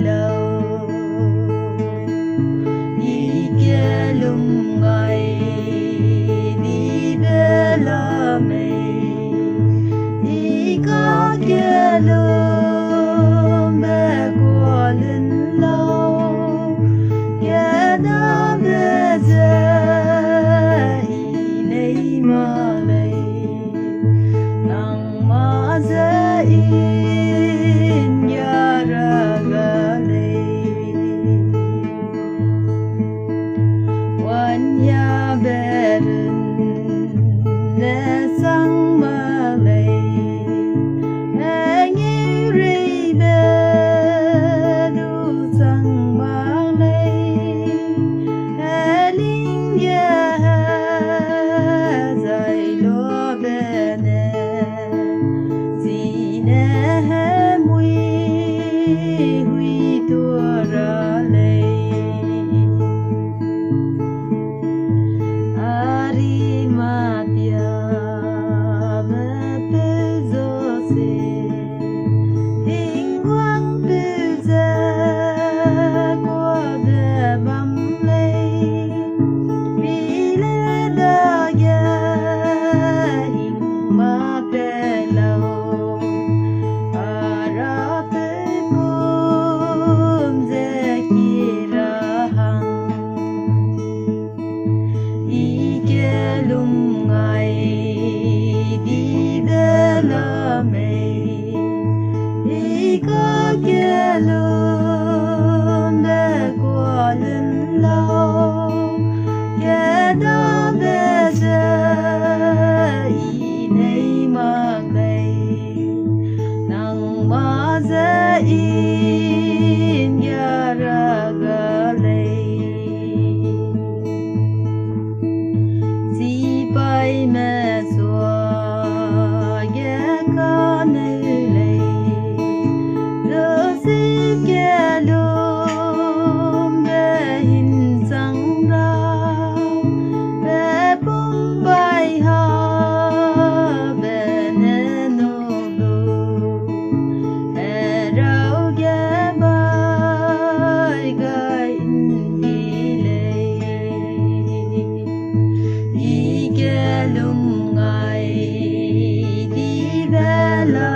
lâu ý kia lùng ngày đi về là mày ý có kia lùng mẹ của lên lâu kia đã về giờ ý lấy mà lấy nang mà giờ in ya ra ga lấy wan ya beren ne sang ma lấy anh yêu be du sang ma lấy linh ya dài lo be ne zine mui hui tua ra lấy ari matia me pezo se tình quang tư gia qua về bắm lấy vì lẽ đã ya hình ma pe lâu ara pe bom ze kira hang ike lum ngày đi về là mày ý có kia luôn để qua lên lâu kia đã về giờ ý này mang đây nang mà giờ in ya ra ga lấy si bay mẹ xóa ghé con lấy rồi si kia lùm để hình sang ra để bung bay ha về nên nô lu để rau ghé bay gai đi lấy ý kia lùm ngày đi về là